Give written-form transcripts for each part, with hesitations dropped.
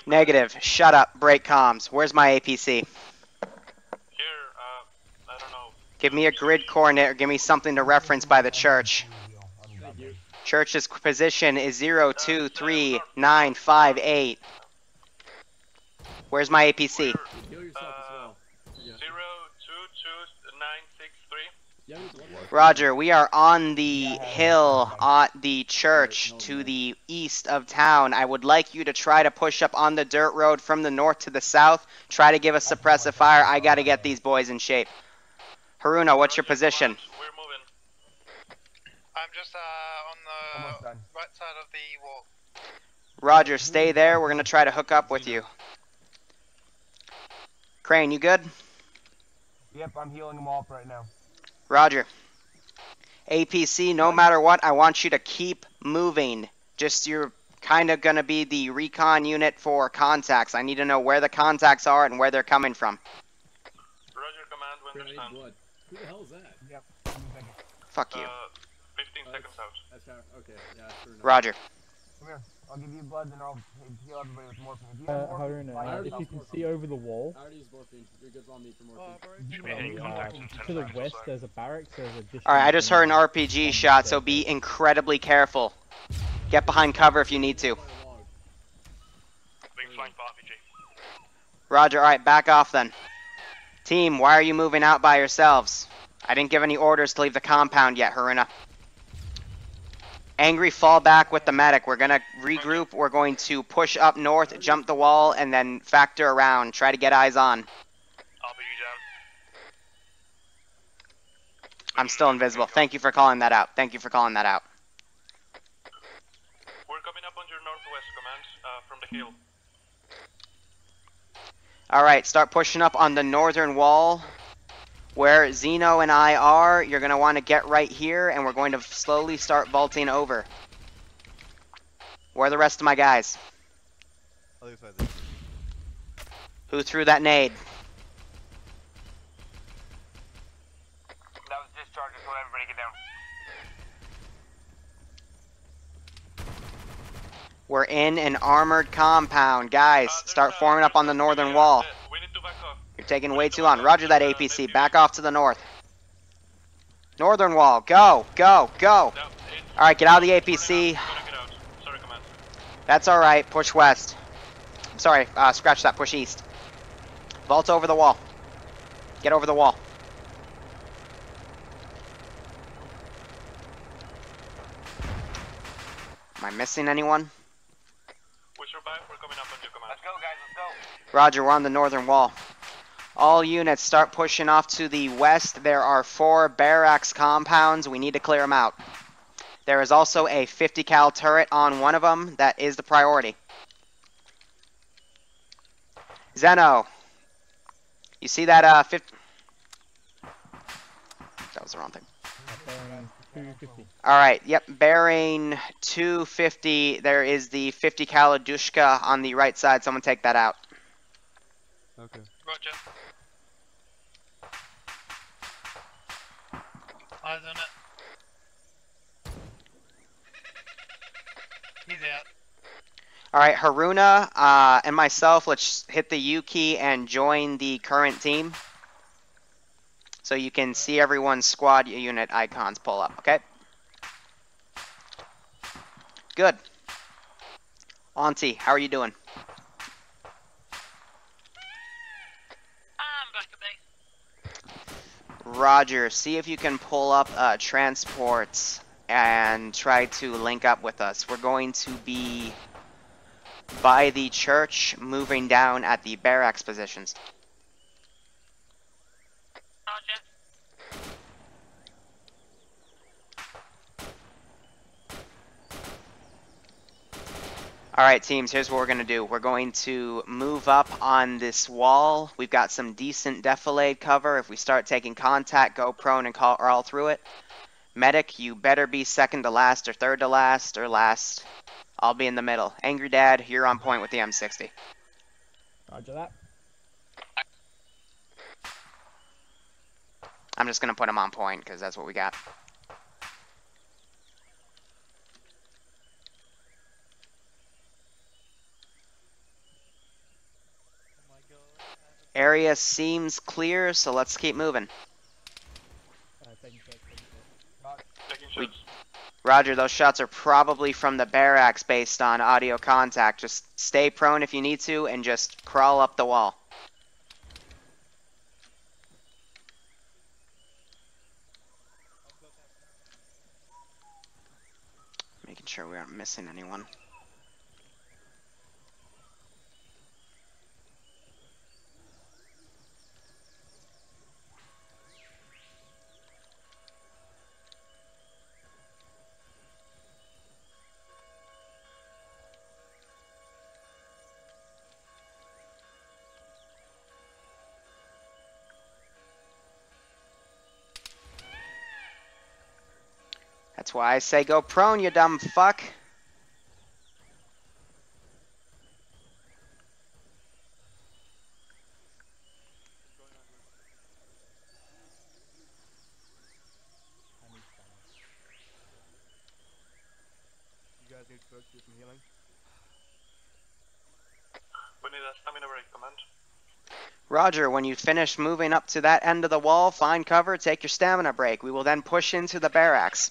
Negative. Shut up. Break comms. Where's my APC? Here, I don't know. Give me a grid coordinate or give me something to reference by the church. Thank you. Church's position is 023958. Where's my APC? Heal yourself as well. 022963. Roger, we are on the hill at the church to the east of town. I would like you to try to push up on the dirt road from the north to the south. Try to give us suppressive fire. I gotta get these boys in shape. Haruna, what's your position? We're moving. I'm just on the right side of the wall. Roger, stay there. We're gonna try to hook up with you. Crane, you good? Yep, I'm healing them off right now. Roger. APC, no matter what, I want you to keep moving. Just you're kind of going to be the recon unit for contacts. I need to know where the contacts are and where they're coming from. Roger, command, we understand. Blood. Who the hell is that? Yep. Fuck you. 15 seconds out. That's how, okay, yeah, sure enough. Roger. Come here. I'll give you blood and I'll heal everybody with morphine. If you have morphine, Haruna, if you can see over the wall, I already used morphine. You're good on me for morphine. Should be any contact in 10 to the seconds west or so. there's a barracks, there's a district. Alright, I just heard an RPG shot, so be incredibly careful. Get behind cover if you need to. Being flanked by RPG. Roger, alright, back off then. Team, why are you moving out by yourselves? I didn't give any orders to leave the compound yet, Haruna. Angry, fall back with the medic. We're going to regroup. We're going to push up north, jump the wall, and then factor around. Try to get eyes on. RPG down. I'm still invisible. Thank you for calling that out. Thank you for calling that out. We're coming up on your northwest command from the hill. Alright, start pushing up on the northern wall. Where Zeno and I are, you're going to want to get right here, and we're going to slowly start vaulting over. Where are the rest of my guys? Who threw that nade? that was discharge, just let everybody get down. We're in an armored compound. Guys, start forming up on the northern wall. We need to back off. You're taking way too long. Roger that, APC. Back off to the north. Northern wall. Go, go, go. No, Alright, get out of the APC. Gonna get out. Sorry, command. That's alright. Push west. Sorry, scratch that. Push east. Vault over the wall. Get over the wall. Am I missing anyone? We survive. We're coming up on your command. Let's go, guys. Let's go. Roger, we're on the northern wall. All units start pushing off to the west. There are 4 barracks compounds. We need to clear them out. There is also a 50 cal turret on one of them. That is the priority. Zeno. You see that 50... That was the wrong thing. Bearing 250. Alright, yep, bearing 250. There is the 50 cal Dushka on the right side. Someone take that out. Okay. Roger. Eyes on it. He's out. Alright, Haruna and myself, let's hit the U key and join the current team. So you can see everyone's squad unit icons pull up, okay? Good. Auntie, how are you doing? I'm back at base. Roger, see if you can pull up transports and try to link up with us. We're going to be by the church, moving down at the barracks positions. Roger. Alright teams, here's what we're going to do. We're going to move up on this wall. We've got some decent defilade cover. If we start taking contact, go prone and crawl through it. Medic, you better be second to last or third to last or last. I'll be in the middle. Angry Dad, you're on point with the M60. Roger that. I'm just going to put him on point because that's what we got. Area seems clear, so let's keep moving. Taking shots, taking shots. Taking We- shots. Roger, those shots are probably from the barracks based on audio contact. Just stay prone if you need to, and just crawl up the wall. Making sure we aren't missing anyone. That's why I say go prone, you dumb fuck. I need stamina. You guys need folks do some healing? We need a stamina break, command. Roger, when you finish moving up to that end of the wall, find cover, take your stamina break. We will then push into the barracks.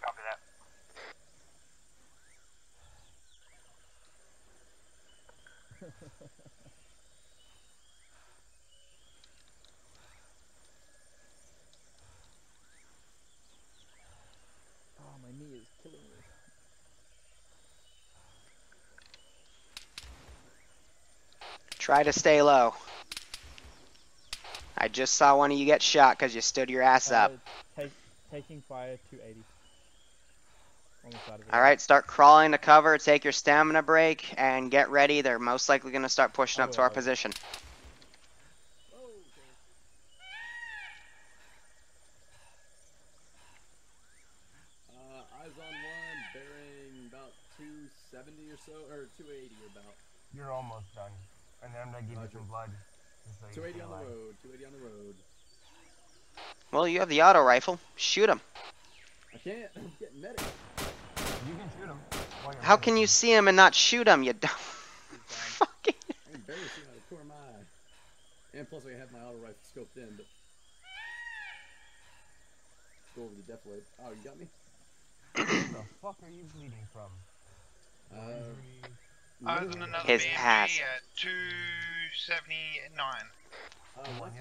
Copy that. Oh, my knee is killing me. Try to stay low. I just saw one of you get shot because you stood your ass up. Taking fire 280. On the side of it. Alright, start crawling to cover, take your stamina break, and get ready. They're most likely going to start pushing up to our position. Eyes on one, bearing about 270 or so, or 280 about. You're almost done. And then I'm gonna give you some blood. Just so you 280 feel on the alive. road, 280 on the road. Well, you have the auto rifle. Shoot him. I can't, I'm getting medic. You can shoot him. How can you see him and not shoot him, you dumb fucking... I can barely see out of the corner of my eye. And plus I have my auto rifle scoped in, but... Let's go over the depth load. Oh, you got me? Where the fuck are you bleeding from? I was on another His BMG ass. at 279.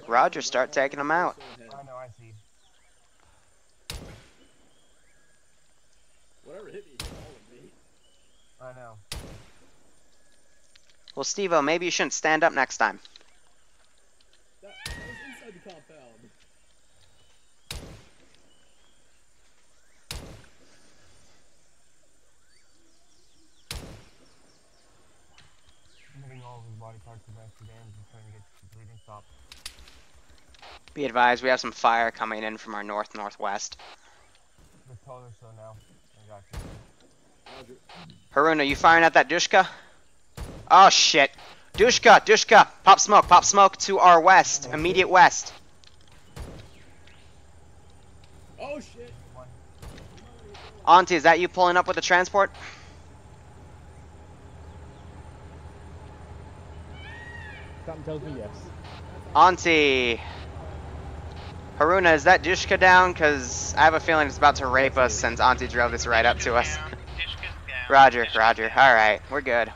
Roger, start taking them out. I know, I see. Whatever hit me, hit all of me. I know. Well, Steve-O, maybe you shouldn't stand up next time. That was inside the compound. I'm hitting all of his body parts with extra damage and trying to get the bleeding stopped. Be advised, we have some fire coming in from our north-northwest. Just tell her so now. I got you. Roger. Harun, are you firing at that Dushka? Oh, shit. Dushka! Pop smoke to our west, immediate west. Oh shit! Auntie, is that you pulling up with the transport? Something tells me yes. Auntie. Haruna, is that Dushka down? Because I have a feeling it's about to rape us since Auntie drove this right up to us. Roger. Alright, we're good.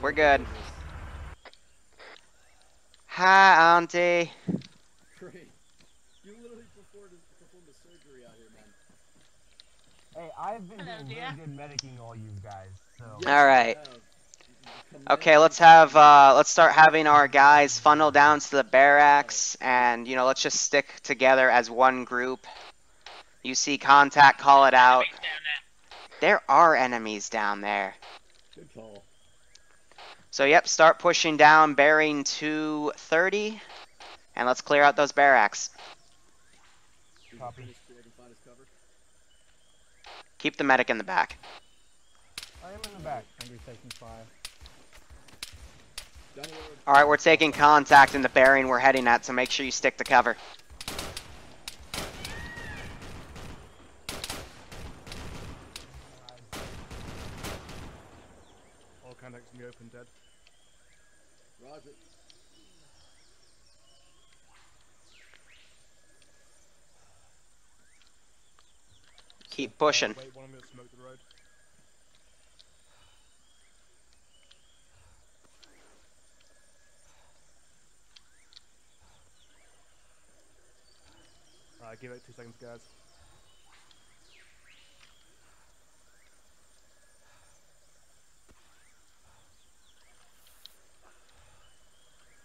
Hi, Auntie. Great. You literally performed the surgery out here, man. Hey, I've been doing really good medicing all you guys, so... Alright. Okay, let's start having our guys funnel down to the barracks, and, let's just stick together as one group. You see contact, call it out. There are enemies down there. Good call. So, yep, start pushing down, bearing 230, and let's clear out those barracks. Copy. Keep the medic in the back. I am in the back. Angry taking fire. Alright, we're taking contact in the bearing we're heading at, so make sure you stick to cover. All contacts can be open, dead. Roger. Keep pushing. Wait 1 minute, smoke the road. Alright, give it 2 seconds, guys.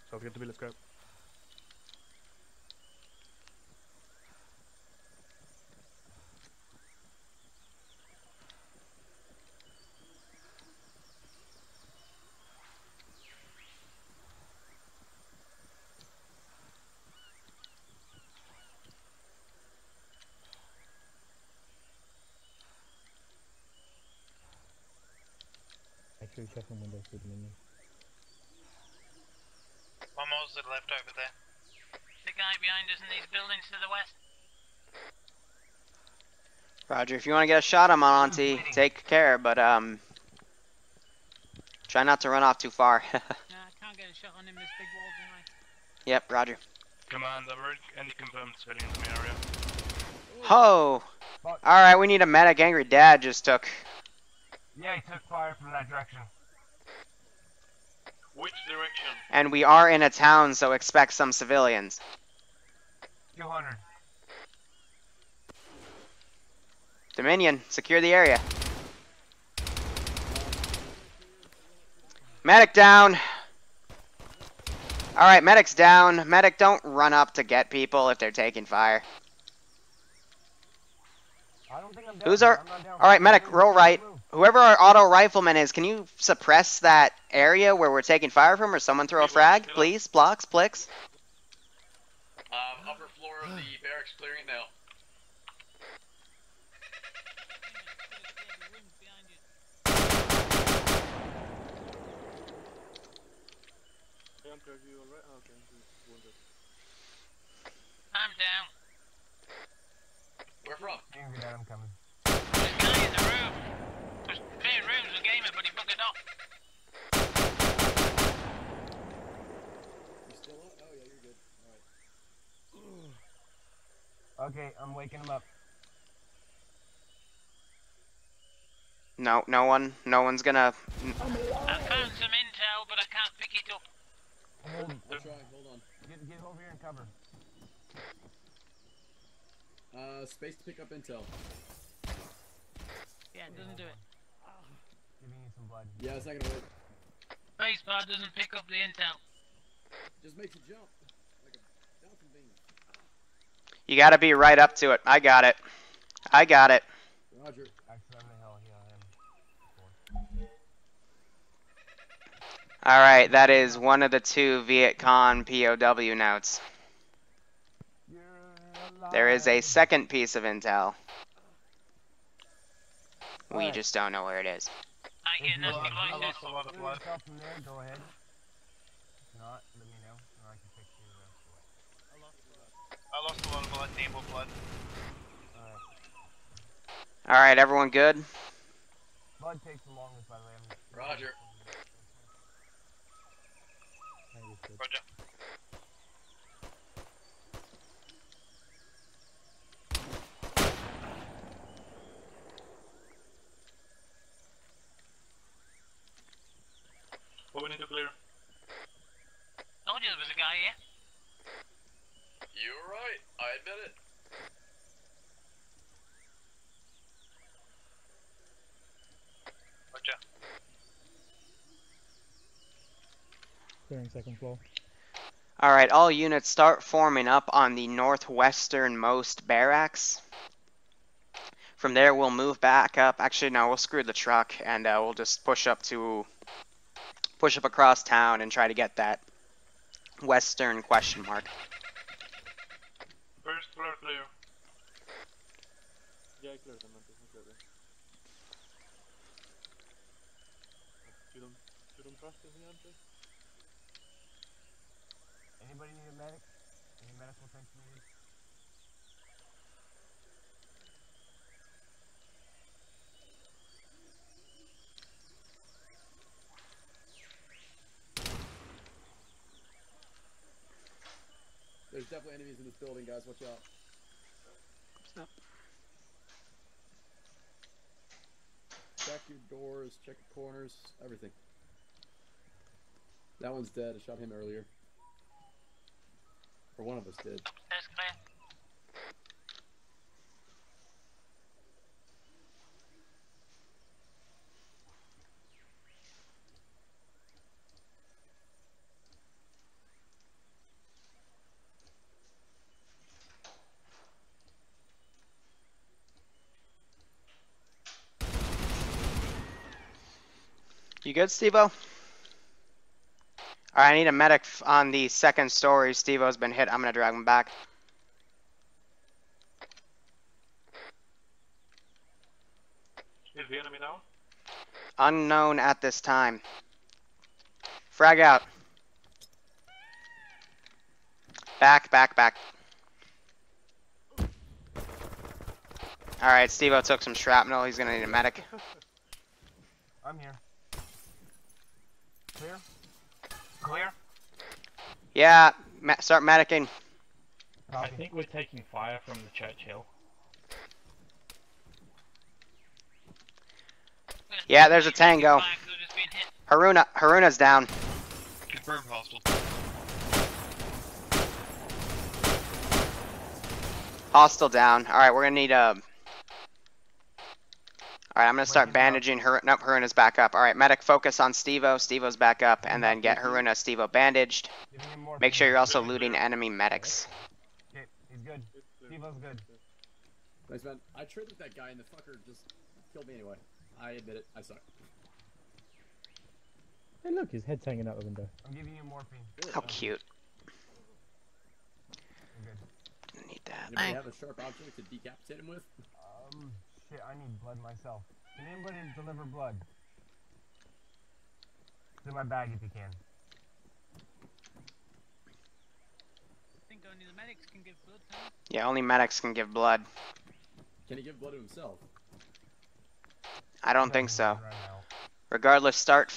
So get the bill, let's go. Actually, checking windows with the menu. One more to the left over there. The guy behind us in these buildings to the west. Roger, if you want to get a shot on Monty, take care, but try not to run off too far. No, I can't get a shot on him, this big wall tonight. Yep, Roger. Command, I've already any confirmed civilians in the area. Oh! Alright, we need a medic. Angry Dad just took. Yeah, he took fire from that direction. Which direction? And we are in a town, so expect some civilians. 200. Dominion, secure the area. Medic down. Alright, medic's down. Medic, don't run up to get people if they're taking fire. I don't think I'm down. Who's our... I'm not down. Alright, medic, roll right. Whoever our auto rifleman is, can you suppress that area where we're taking fire from, or someone throw a frag, please? Blocks, Plix. Upper floor of the barracks, clearing it now. I'm down. Where from? Angry Dad, I'm coming. There's a guy in the room. There's clearing rooms with gamer, but he bugged off. You still up? Oh yeah, you're good. Alright. Okay, I'm waking him up. No, no one's gonna... I found some intel, but I can't pick it up. I'll try, hold on. Get over here and cover. Space to pick up intel. Yeah, it doesn't do it. Giving you some blood. Yeah, it's not gonna work. Spacebar doesn't pick up the intel. Just makes you jump. Like a bouncing bean. You gotta be right up to it. I got it. I got it. Roger. Actually, I'm the hell heal him. Alright, that is one of the 2 Viet Cong POW notes. There is a second piece of intel. We just don't know where it is. I get nasty I voices. lost a lot of blood. Yourself from there, go ahead. If not, let me know, or I can fix you the rest of I lost a lot of blood, naval blood. the way. Alright. Alright, everyone good? Blood takes the longest, by the way. Roger. Roger. What we need to clear? Told you there was a guy here. You were right. I admit it. Roger. Clearing second floor. Alright, all units start forming up on the northwesternmost barracks. From there, we'll move back up. Actually, no, we'll screw the truck, and we'll just push up across town and try to get that western question mark. First floor clear. Yeah, I cleared them. I cleared them. You don't trust me, Andre? Anybody need a medic? Any medical attention needed? There's definitely enemies in this building, guys. Watch out. check your doors, check your corners, everything. That one's dead. I shot him earlier. Or one of us did. That's clear. You good, Steve-O? Alright, I need a medic on the second story. Steve-O's been hit. I'm gonna drag him back. Is the enemy down? Unknown at this time. Frag out. Back, back, back. Alright, Steve-O took some shrapnel. He's gonna need a medic. I'm here. Clear? Clear? Yeah, start medicing. I think we're taking fire from the Churchill. Yeah, there's a tango. Haruna's down. Confirmed hostile. Hostile down. Alright, we're gonna need a... Alright, I'm gonna start bandaging Nope, Haruna's back up. Alright, medic, focus on Steve-O. Steve-O's back up, and then get Haruna, Steve-O bandaged. Make sure you're also looting enemy medics. Okay, he's good. Steve-O's good. Thanks, man. I traded with that guy and the fucker just killed me anyway. I admit it. I suck. Hey, look, his head's hanging out the window. I'm giving you morphine. How cute. I'm good. Need that. Anybody have a sharp object to decapitate him with? Shit, I need blood myself. Can anybody deliver blood? It's in my bag if you can. I think only the medics can give blood, huh? Yeah, only medics can give blood. Can he give blood to himself? I don't think so. Right now. Regardless, start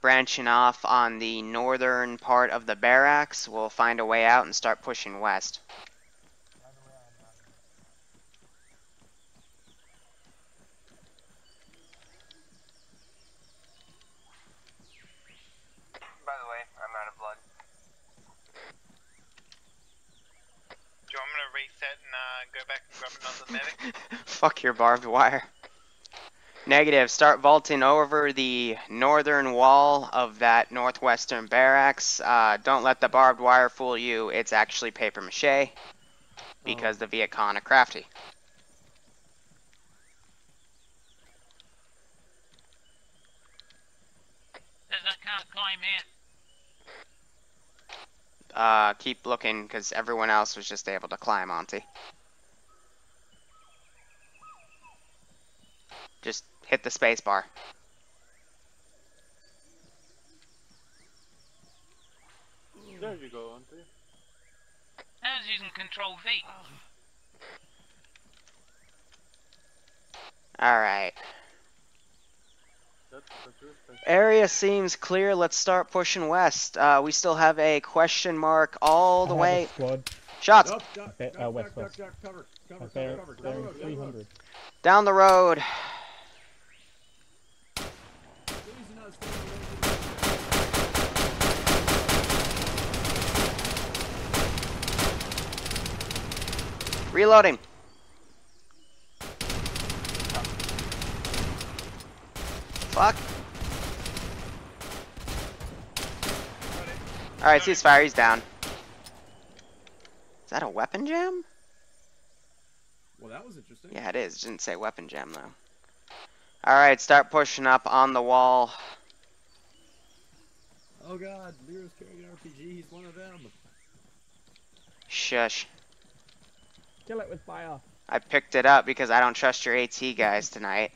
branching off on the northern part of the barracks. We'll find a way out and start pushing west. By the way, I'm out of blood. Do you want me to reset and go back and grab another medic? Fuck your barbed wire. Negative. Start vaulting over the northern wall of that northwestern barracks. Don't let the barbed wire fool you. It's actually paper mache because the Viet Cong are crafty. Says I can't climb here. Keep looking because everyone else was just able to climb, Auntie. Just hit the space bar. There you go, Auntie. I was using Control V. Alright. That's good. Area seems clear. Let's start pushing west. We still have a question mark all the way. Squad. Shots! Duck, duck, Ba- duck, west, duck, west. duck, duck, cover, cover, Bear, cover, cover, bearing cover, cover, 300. Down the road. Losing us, losing Reloading. Fuck. Alright, ceasefire, he's down. Is that a weapon jam? Well, that was interesting. Yeah, it is. It didn't say weapon jam, though. Alright, start pushing up on the wall. Oh god, Liru's carrying an RPG. He's one of them. Shush. Kill it with fire. I picked it up because I don't trust your AT guys tonight.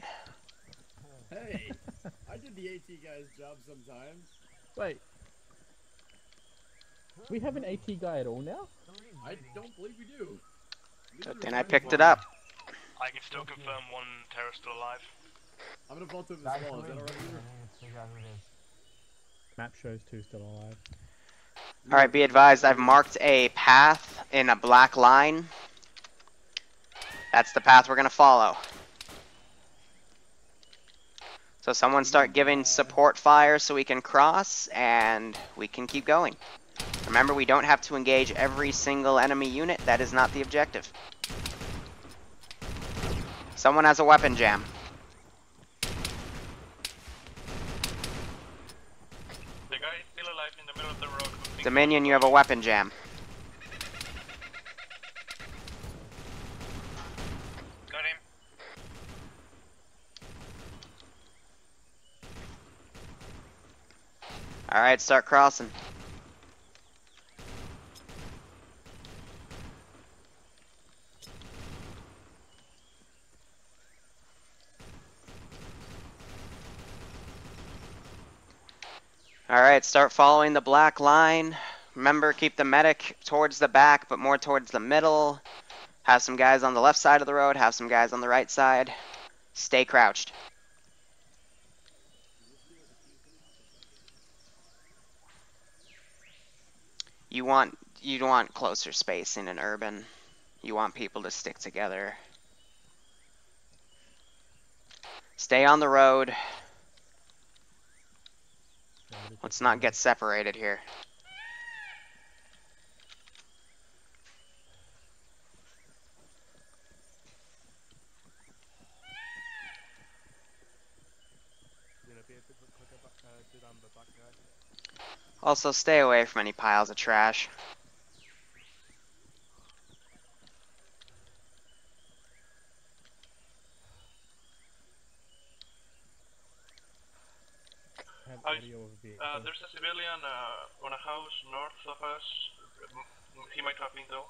Hey, I did the AT guy's job sometimes. Wait. We have an AT guy at all now? I don't believe we do. But then I picked it up. I can still confirm one terrorist still alive. I'm gonna vault over this wall. Is that alright, Liru? Map shows two still alive. Alright, be advised, I've marked a path in a black line. That's the path we're gonna follow. So someone start giving support fire so we can cross, and we can keep going. Remember, we don't have to engage every single enemy unit. That is not the objective. Someone has a weapon jam. The guy is still alive in the middle of the road. Dominion, you have a weapon jam. Got him. Alright, start crossing. Alright, start following the black line. Remember, keep the medic towards the back, but more towards the middle. Have some guys on the left side of the road, have some guys on the right side. Stay crouched. You want closer spacing in urban. You want people to stick together. Stay on the road. Let's not get separated here. Also, stay away from any piles of trash. There's a civilian on a house north of us. He might have been though.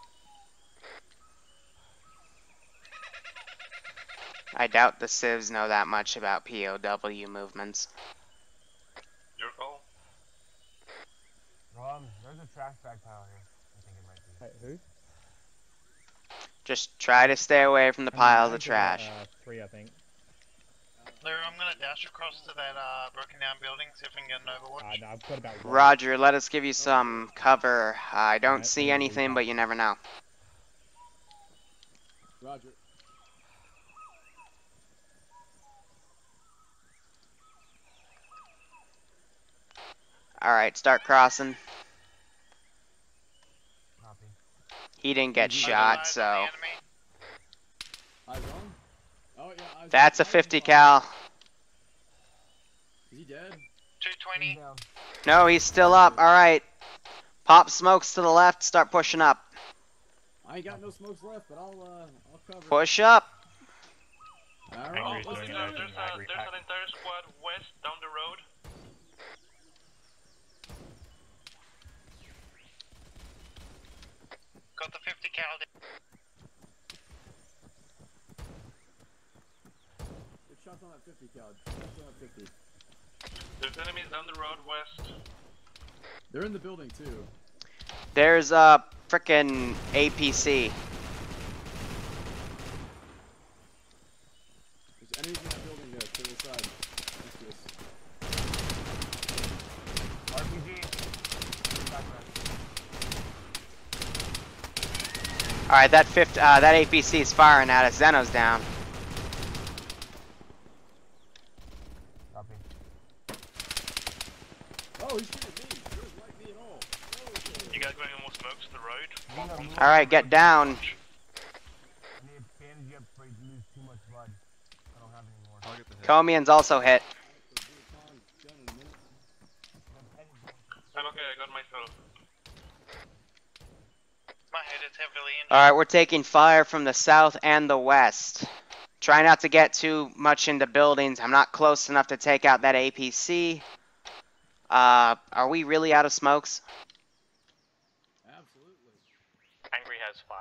I doubt the civs know that much about POW movements. Your call. There's a trash bag pile here. I think it might be. Wait, who? Just try to stay away from the piles of trash. 3, I think. Liru, I'm gonna dash across to that broken down building, see if I can get an overwatch. No, I've got about 1. Roger, let us give you some cover. I don't see anything, but you never know. Roger. Alright, start crossing. Copy. He didn't get shot, so... Eyes on? Oh, yeah, eyes That's a on. 50 cal. Is he dead? 220. Down. No, he's still up. Alright. Pop smokes to the left, start pushing up. I ain't got no smokes left, but I'll cover. Push up. Alright, let's There's do an it. entire squad west down the road. Got the 50 cal. Good shots on that 50 cal. Shots on that 50. There's enemies down the road west. They're in the building too. There's a frickin' APC. There's enemies in that building there, to the side. Next to us. RPG. Alright, that APC is firing at us. Zeno's down. Copy. Oh, he's shooting at me. He doesn't like me at all. Oh, You guys going on more smokes to the road? Alright, get down. I need to bandage up before you lose too much blood. I don't have any more. Comian's also hit. I'm okay, I got myself. My head is heavily injured. Alright, we're taking fire from the south and the west. Try not to get too much into buildings. I'm not close enough to take out that APC. Are we really out of smokes? Absolutely. Angry has 5.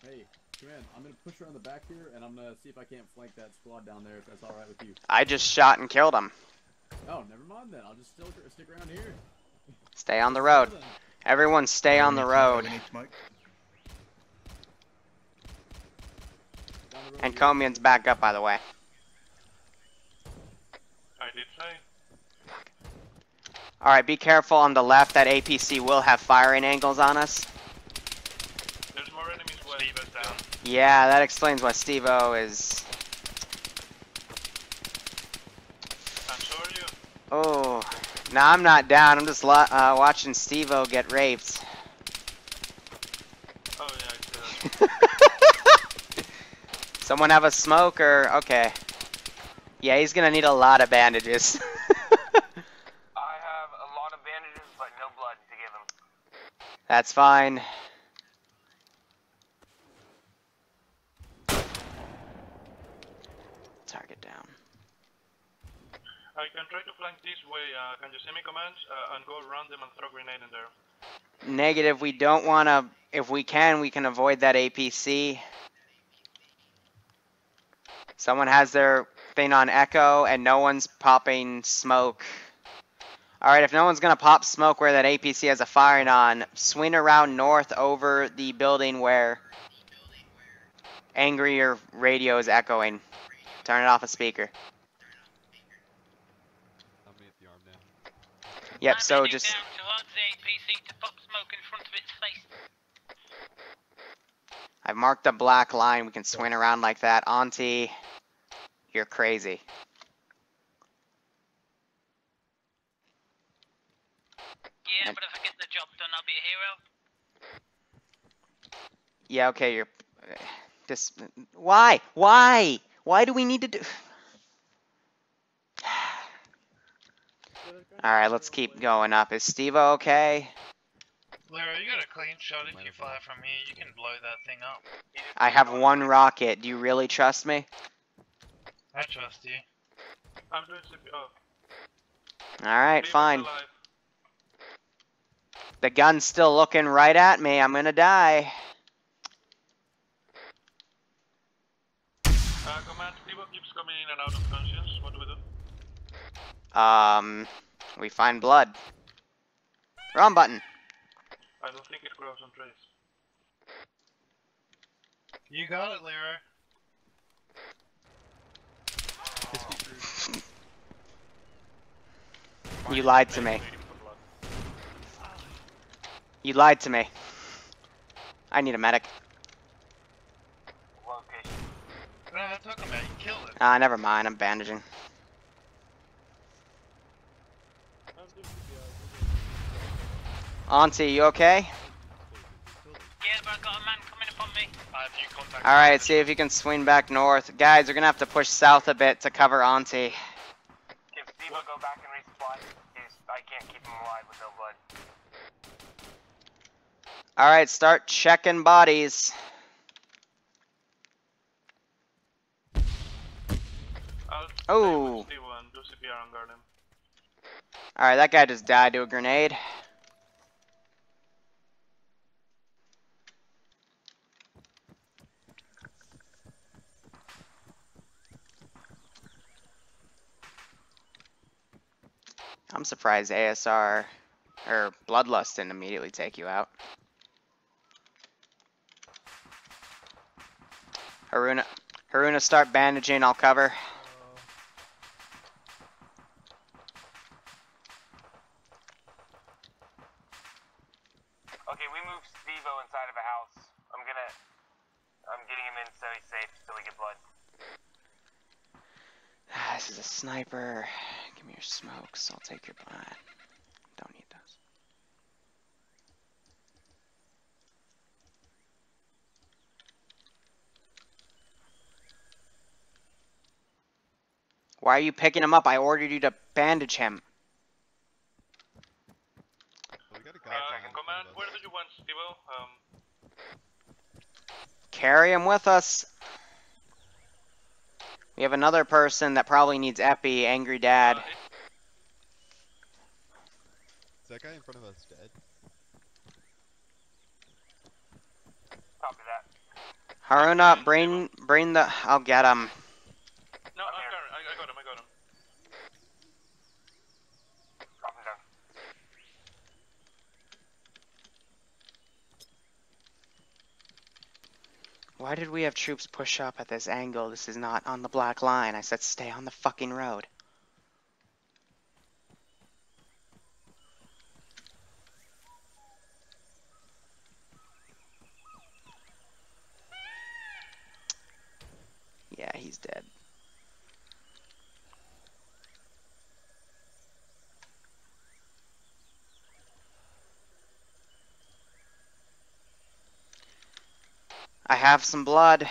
Hey, come in. I'm gonna push her on the back here, and I'm gonna see if I can't flank that squad down there, if that's alright with you. I just shot and killed him. Oh, never mind then. I'll just stick around here. Stay on the road. Everyone stay on the road. Down the road And here. Comian's back up, by the way. I did say. Alright, be careful on the left. That APC will have firing angles on us. Yeah, that explains why Steve-O is... And so are you. Oh, nah, I'm not down. I'm just watching Steve-O get raped. Oh yeah, I see that. Someone have a smoke or... Okay. Yeah, he's gonna need a lot of bandages. I have a lot of bandages, but no blood to give him. That's fine. Target down. I can try to flank this way. Can you send me commands and go around them and throw grenade in there? Negative, we don't want to... If we can avoid that APC. Someone has their thing on echo, and no one's popping smoke. Alright, if no one's going to pop smoke where that APC has a firing on, swing around north over the building where Angry or radio is echoing. Turn it off a speaker. I'm gonna get the arm down. Yep, I'm so heading just... down towards the APC to pop smoke in front of its face. I've marked a black line. We can swing around like that. Auntie, you're crazy. Yeah, but if I get the job done, I'll be a hero. Yeah, okay, you're... Just... Why? Why? Why do we need to do... Alright, let's keep going up. Is Steve-O okay? Liru, you got a clean shot. If you fire from here, you can blow that thing up. I have one rocket. Do you really trust me? I trust you. I'm doing CPR. Alright, fine. Alive. The gun's still looking right at me. I'm gonna die. Command, Steve keeps coming in and out of conscience. What do we do? We find blood. Wrong button. I don't think it grows on trees. You got it, Liru. You lied to me. You lied to me. I need a medic. Location. No, I'm talking about you killed it. Never mind. I'm bandaging. Auntie, you okay? Yeah, but I got a man coming up on me. I have you contact. Alright, see if you can swing back north. Guys, you're gonna have to push south a bit to cover Auntie. If Steve will go back and resupply, I can't keep him alive with no blood. Alright, start checking bodies. I'll Oh. stay with Steve and do CPR and guard him. Alright, that guy just died to a grenade. I'm surprised ASR or Bloodlust didn't immediately take you out. Haruna, start bandaging. I'll cover. Okay, we moved Steve-O inside of a house. I'm getting him in so he's safe till we get blood. This is a sniper. Give me your smokes. I'll take your blood. Don't need those. Why are you picking him up? I ordered you to bandage him. We got a guy down in front Command, of us. where do you want Steve-O? Carry him with us. We have another person that probably needs epi, Angry Dad. Is that guy in front of us dead? Copy that. Haruna, bring the... I'll get him. No, I'm carrying. I got him. Drop him down. Why did we have troops push up at this angle? This is not on the black line. I said stay on the fucking road. Yeah, he's dead. I have some blood.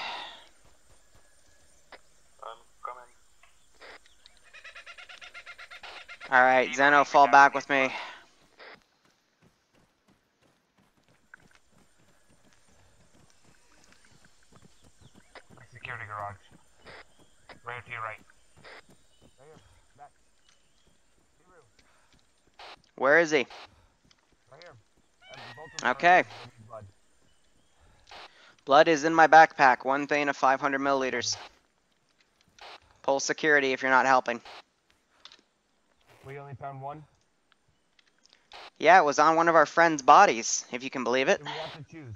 I'm coming. Alright, Zeno, fall back with me. Security garage. Right to your right. Right here. Back. Liru. Where is he? Right here. Both of them Okay. are in blood. Blood is in my backpack. One thing of 500 milliliters. Pull security if you're not helping. We only found one. Yeah, it was on one of our friends' bodies, if you can believe it. So we have to choose.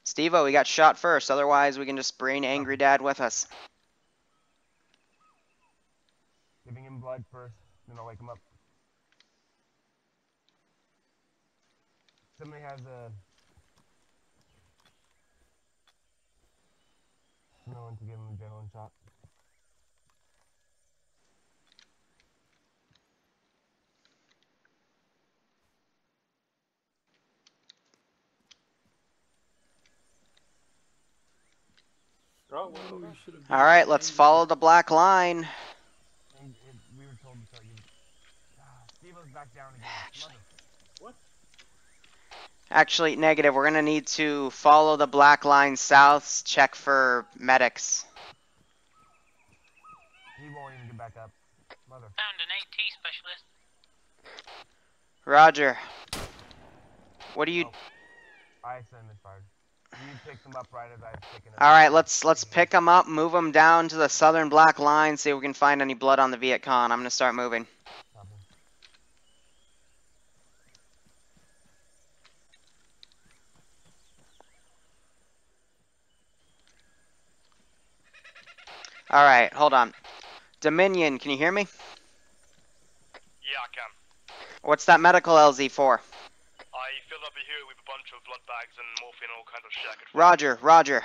Steve-O, we got shot first. Otherwise, we can just bring Angry Dad with us. Giving him blood first, then I'll wake him up. Somebody has a... No one to give him an adrenaline shot. Oh, Oh, well, you should have been Alright, let's angry. follow the black line. And we were told to start you. Steve-O's back down again. Mother. what? Actually, negative. We're going to need to follow the black line south, check for medics. He won't even get back up. Mother. Found an AT specialist. Roger. What do you... Oh, I accidentally misfired. You picked them up right as I was picking them up. Alright, let's pick them up, move them down to the southern black line, see if we can find any blood on the Viet Cong. I'm going to start moving. Copy. Alright, hold on. Dominion, can you hear me? Yeah, I can. What's that medical LZ for? I filled up here with a bunch of blood bags and morphine and all kinds of shit I could find. Roger, roger.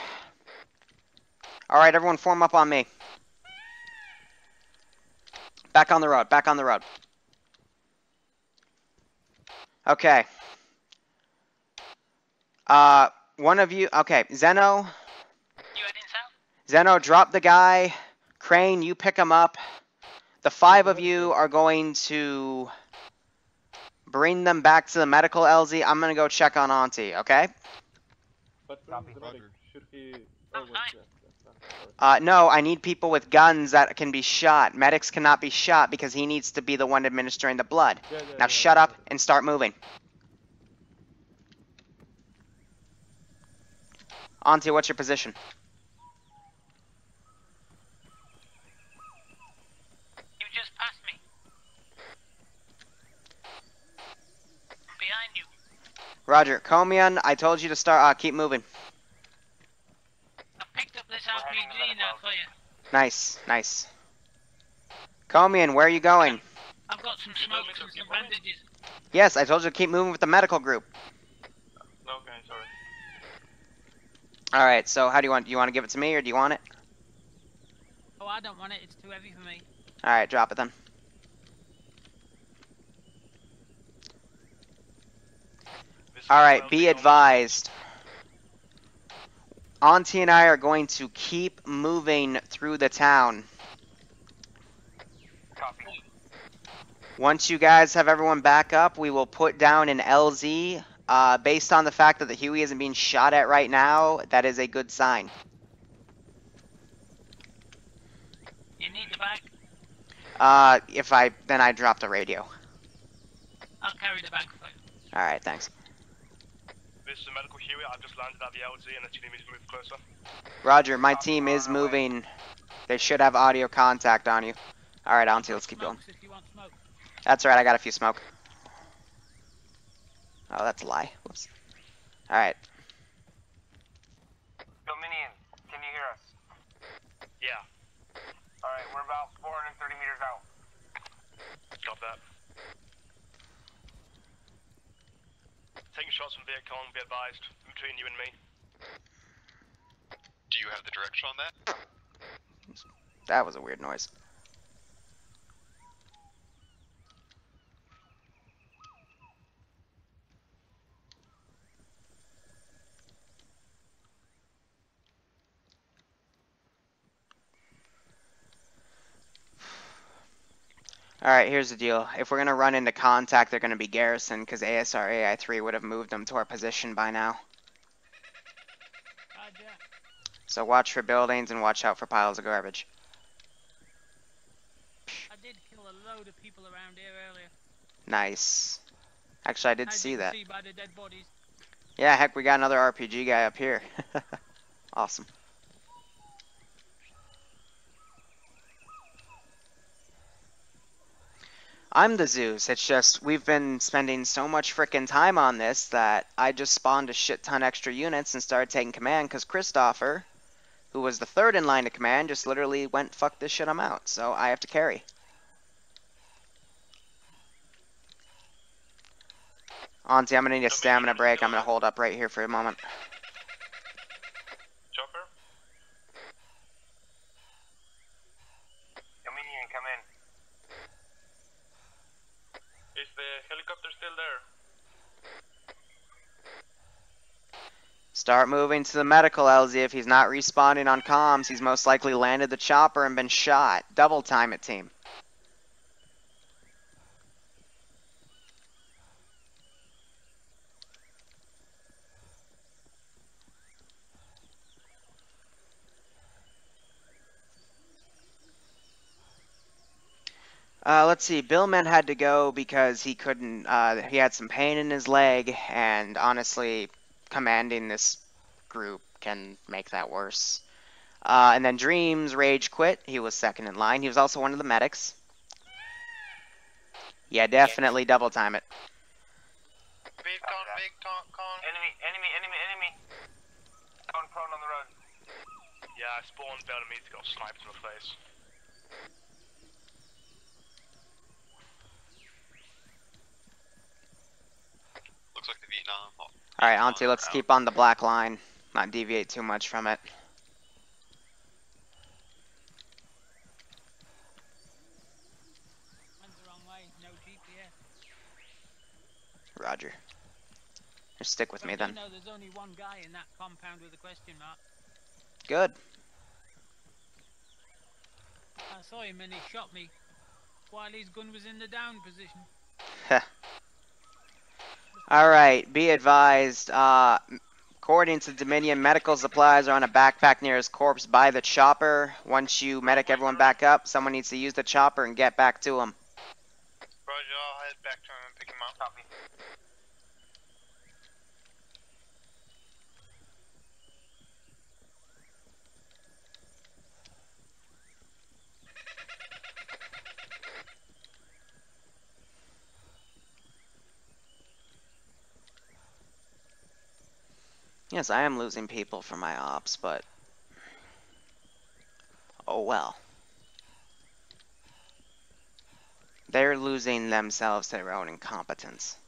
Alright, everyone form up on me. Back on the road, back on the road. Okay. One of you, okay, Zeno. You heading south? Zeno, drop the guy. Crane, you pick him up. The 5 of you are going to bring them back to the medical LZ. I'm going to go check on Auntie, okay? But Copy. the medic, Roger. should he... I'm Oh, wait, fine. sorry. No, I need people with guns that can be shot. Medics cannot be shot because he needs to be the one administering the blood. Yeah, Now shut up and start moving. Auntie, what's your position? You just passed me. Behind you. Roger. Comian, I told you to start, keep moving. I picked up this RPG now for you. Nice, nice. Comian, where are you going? I've got some smokes and some bandages. Yes, I told you to keep moving with the medical group. Okay, sorry. Alright, so how do you want to give it to me or do you want it? Oh, I don't want it. It's too heavy for me. Alright, drop it then. Alright, be advised. Auntie and I are going to keep moving through the town. Copy. Once you guys have everyone back up, we will put down an LZ. Based on the fact that the Huey isn't being shot at right now, that is a good sign. You need the bag? Then I drop the radio. I'll carry the bag for you. Alright, thanks. This is a medical Huey. I've just landed at the LZ and the team is moved closer. Roger, my team is moving. They should have audio contact on you. Alright, Auntie, let's keep going. Smokes if you want smoke. That's right, I got a few smoke. Oh, that's a lie. Whoops. Alright. Dominion, can you hear us? Yeah, Alright, we're about 430 meters out. got that. Taking shots from Viet Cong, be advised. Between you and me. Do you have the direction on that? That was a weird noise. Alright, here's the deal. If we're gonna run into contact, they're gonna be garrison, because ASR AI3 would have moved them to our position by now. Roger. So watch for buildings and watch out for piles of garbage. I did kill a load of people around here earlier. Nice. Actually, I did As see you can that. see by the dead bodies. Yeah, heck, we got another RPG guy up here. Awesome. I'm the Zeus. It's just, we've been spending so much frickin' time on this that I just spawned a shit ton extra units and started taking command because Christopher, who was the third in line to command, just literally went, fuck this shit, I'm out. So I have to carry. Auntie, I'm gonna need a stamina break. I'm gonna hold up right here for a moment. Chopper? Dominion, come in. Is the helicopter still there? Start moving to the medical, LZ. If he's not responding on comms, he's most likely landed the chopper and been shot. Double time it, team. Let's see. Billman had to go because he couldn't. He had some pain in his leg, and honestly, commanding this group can make that worse. And then Dreams rage quit. He was second in line. He was also one of the medics. Yeah, definitely double time it. Big con. Enemy. Down prone on the road. Yeah, I spawned Vietnamese, got sniped in the face. Looks like the Vietnam. Alright, Auntie, let's keep on the black line. Not deviate too much from it. Went the wrong way. No GPS. Roger. Just stick with me But I then. do know there's only one guy in that compound with a question mark. Good. I saw him and he shot me while his gun was in the down position. Alright, be advised. According to Dominion, medical supplies are on a backpack near his corpse by the chopper. Once you medic everyone back up, someone needs to use the chopper and get back to him. Roger, I'll head back to him and pick him up. Copy. Yes, I am losing people for my ops, but... oh well. They're losing themselves to their own incompetence.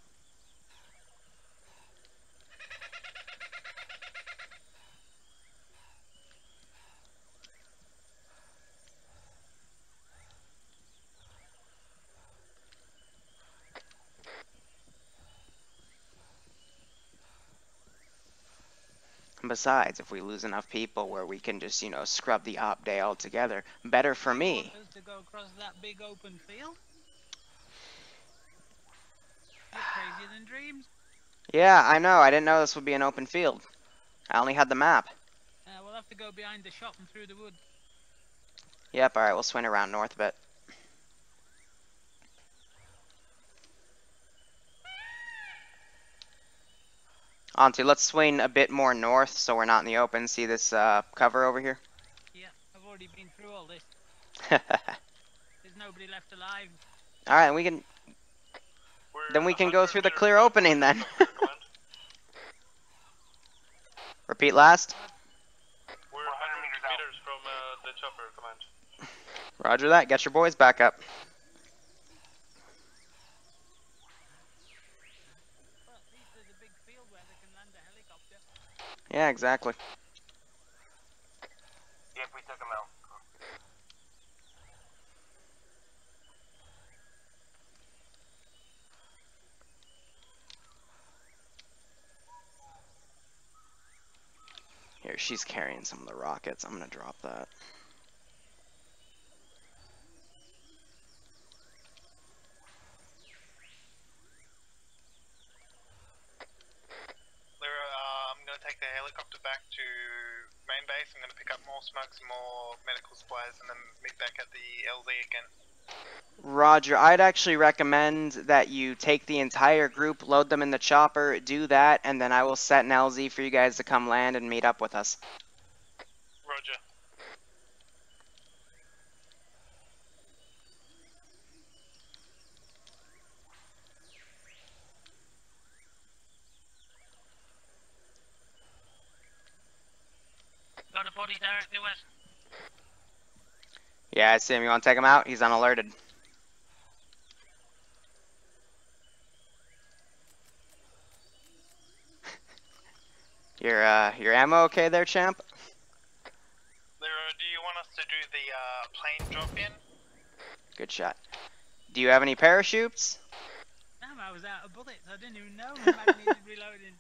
And besides, if we lose enough people where we can just, scrub the op day altogether, better for me. Want us to go across that big open field? You're crazier than dreams. Yeah, I know. I didn't know this would be an open field. I only had the map. We'll have to go behind the shop and through the wood. Yep, alright, we'll swing around north a bit. Auntie, let's swing a bit more north so we're not in the open. See this cover over here? Yeah, I've already been through all this. There's nobody left alive. Alright, we can... then we can go through the clear opening then. Repeat last. We're 100 meters from the chopper, command. Roger that. Get your boys back up. Well, at least there's a big field where they can land a helicopter. Yeah, exactly. like we took him out. Here, she's carrying some of the rockets. I'm gonna drop that. Liru, I'm going to take the helicopter back to main base. I'm going to pick up more smokes and more medical supplies and then meet back at the LZ again. Roger, I'd actually recommend that you take the entire group, load them in the chopper, do that, and then I will set an LZ for you guys to come land and meet up with us. Roger. Got a body directly west. Yeah, I see him. You want to take him out? He's unalerted. Your ammo okay there, champ? Liru, do you want us to do the plane drop in? Good shot. Do you have any parachutes? Damn, I was out of bullets. I didn't even know my mag needed reloading.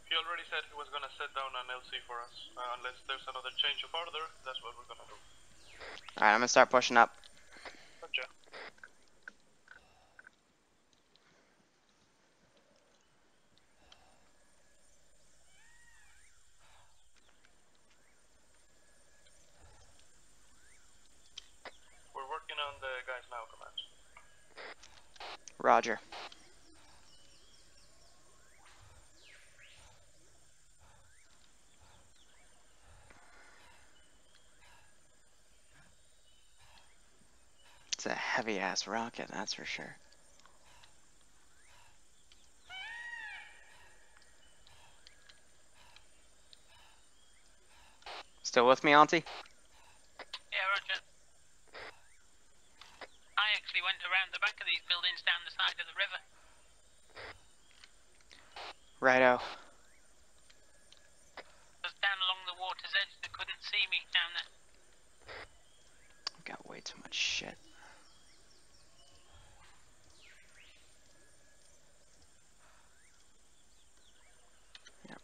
He already said he was gonna set down an LC for us. Unless there's another change of order, that's what we're gonna do. Alright, I'm gonna start pushing up. Roger. We're working on the guys now, command. Roger. It's a heavy-ass rocket, that's for sure. Still with me, Auntie? Yeah, roger. I actually went around the back of these buildings down the side of the river. Righto. I was down along the water's edge. They couldn't see me down there. I've got way too much shit. Yep.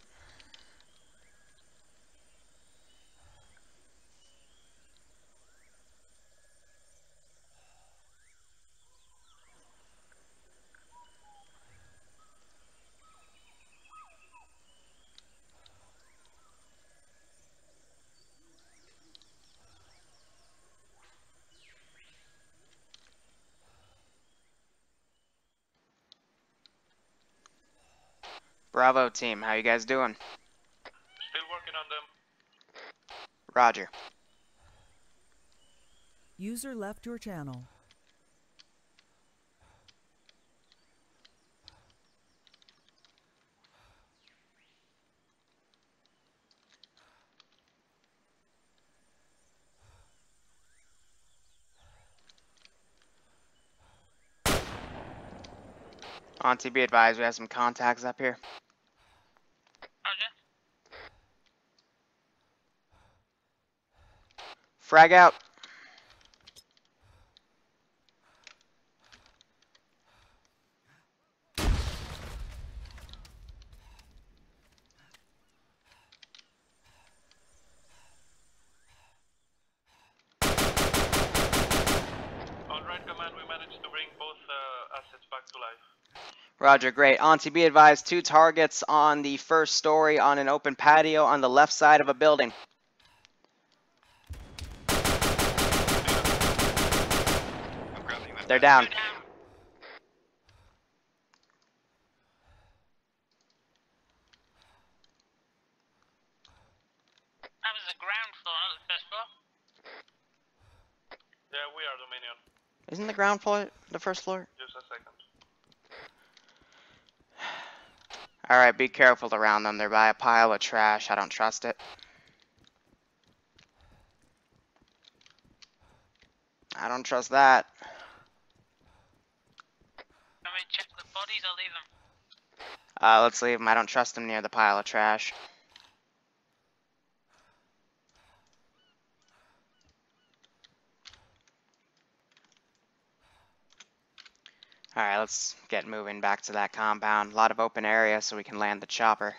Bravo team, how you guys doing? Still working on them. Roger. User left your channel. Auntie, be advised, we have some contacts up here. Roger. Frag out. Alright, command, we managed to bring both assets back to life. Roger, great. Auntie, be advised, 2 targets on the first story on an open patio on the left side of a building. I'm grabbing that. They're down. That was the ground floor, not the first floor. Yeah, we are Dominion. Isn't the ground floor the first floor? Just a second. Alright, be careful around them. They're by a pile of trash. I don't trust it. I don't trust that. Can we check the bodies or leave them? Let's leave them. I don't trust them near the pile of trash. Alright, let's get moving back to that compound. A lot of open area so we can land the chopper.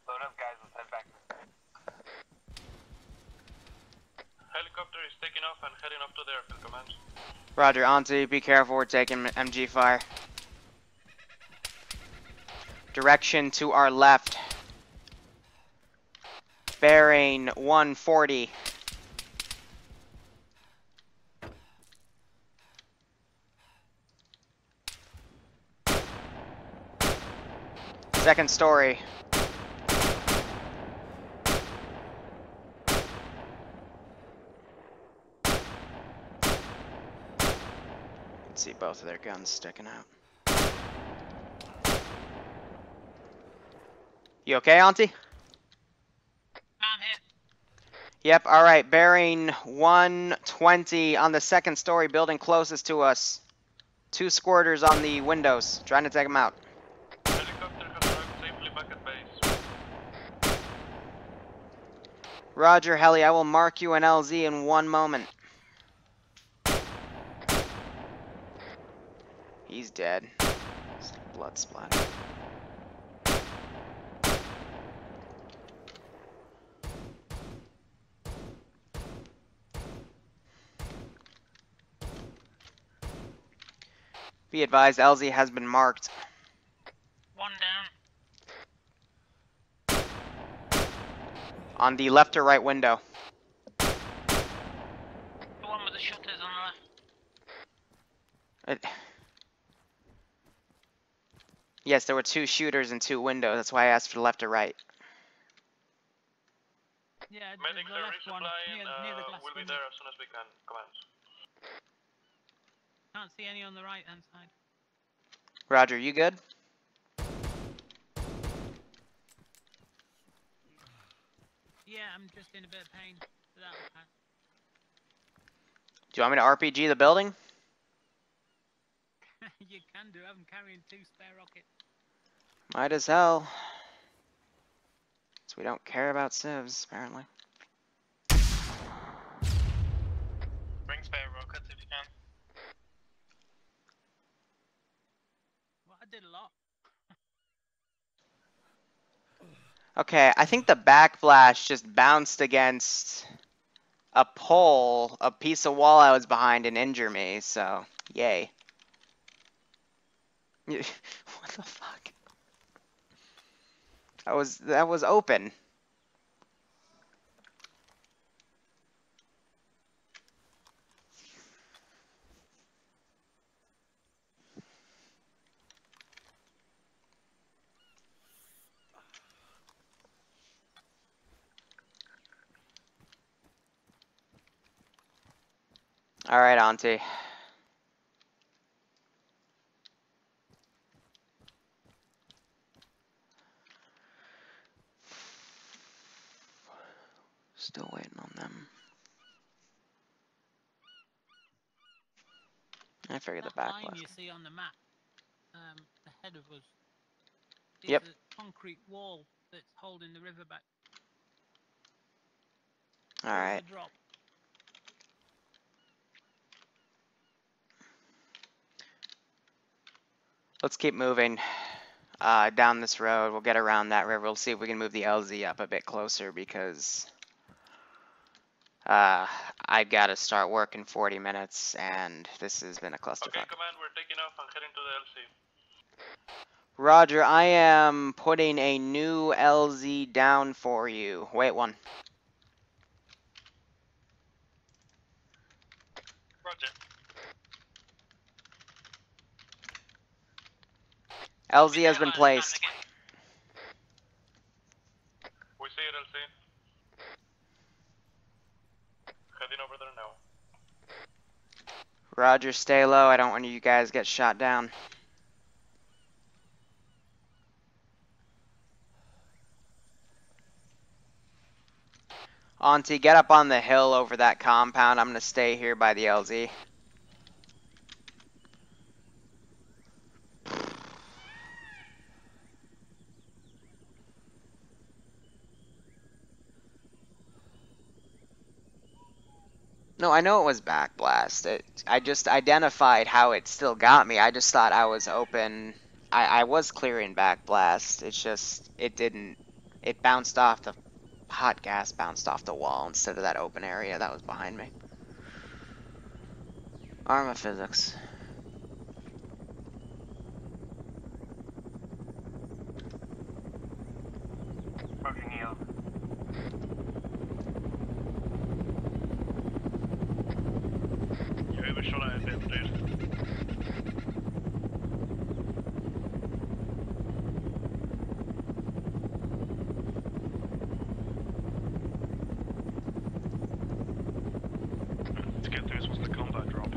Load up, guys. Let's head back. Helicopter is taking off and heading up to the airfield command. Roger, Auntie, be careful, we're taking MG fire. Direction to our left. Bearing 140. Second story. See both of their guns sticking out. You okay, Auntie? I'm here. Yep, alright, bearing 120 on the second story building closest to us. 2 squirters on the windows, trying to take them out. Helicopter has arrived safely back at base. Roger, Heli, I will mark you an LZ in 1 moment. He's dead. It's like blood splatter. Be advised, LZ has been marked. 1 down. On the left or right window. The one with the shutters on the left. Yes, there were 2 shooters and 2 windows. That's why I asked for the left or right. Yeah, Medics the are left one, resupplying. near the glass We'll be window. there as soon as we can. Command. Can't see any on the right hand side. Roger, you good? Yeah, I'm just in a bit of pain. But that'll pass. Do you want me to RPG the building? You can do. I'm carrying 2 spare rockets. Might as well. So we don't care about civs, apparently. Bring spare rockets if you can. Well, I did a lot. Okay, I think the backflash just bounced against a pole, a piece of wall I was behind, and injured me, so yay. What the fuck? That was open. All right, Auntie. Still waiting on them. I figured the That line backlash. you see on the map, ahead of us, is Yep. a concrete wall that's holding the river back. All right. The drop. Let's keep moving down this road. We'll get around that river. We'll see if we can move the LZ up a bit closer because I gotta start work in 40 minutes, and this has been a clusterfuck. Okay, command, we're taking off and heading to the LC. Roger, I am putting a new LZ down for you. Wait, 1. Roger. LZ has been placed. We see it, LC. Roger, stay low. I don't want you guys to get shot down. Auntie, get up on the hill over that compound. I'm gonna stay here by the LZ. No, I know it was backblast. I just identified how it still got me. I just thought I was open. I was clearing backblast. It's just, it didn't. It bounced off the hot gas, bounced off the wall instead of that open area that was behind me. Arma physics. Approaching yield. You overshot it a bit, dude. To get through this was the combat drop.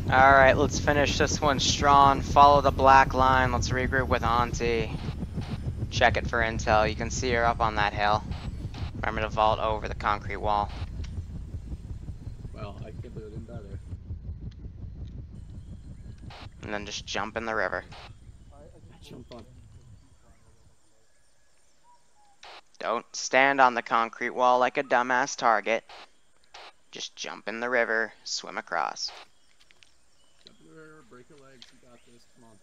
Alright, let's finish this one strong. Follow the black line. Let's regroup with Auntie. Check it for intel. You can see her up on that hill. Remember to vault over the concrete wall. Well, I can't believe I didn't die there. And then just jump in the river. Jump on. Don't stand on the concrete wall like a dumbass target. Just jump in the river, swim across. Jump in the river, break your legs, you got this, come on.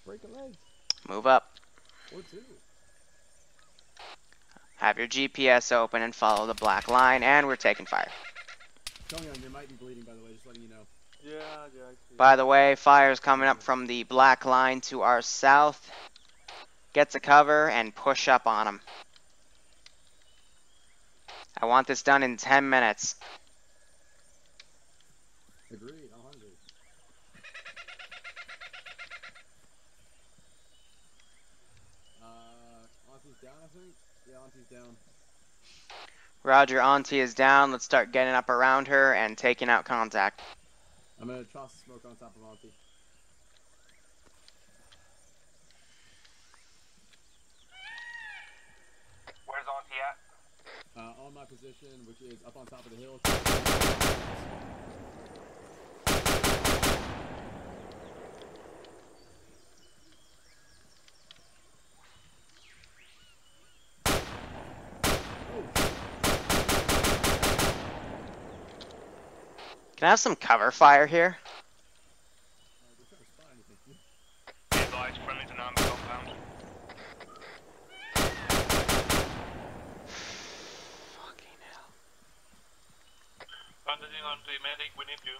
Break a leg. Move up. Or two. Have your GPS open and follow the black line, and we're taking fire. Tony, you might be bleeding, by the way, just letting you know. Yeah, I see. By the way, fire's coming up from the black line to our south. Get to cover and push up on them. I want this done in 10 minutes. Agreed, I'm hungry. Auntie's down, I think? Yeah, Auntie's down. Roger, Auntie is down. Let's start getting up around her and taking out contact. I'm gonna toss the smoke on top of Auntie. Where's Auntie at? On my position, which is up on top of the hill. Can I have some cover fire here? Be advised, friendly's an armed compound. Fucking hell. Bandaging on the medic, we need you.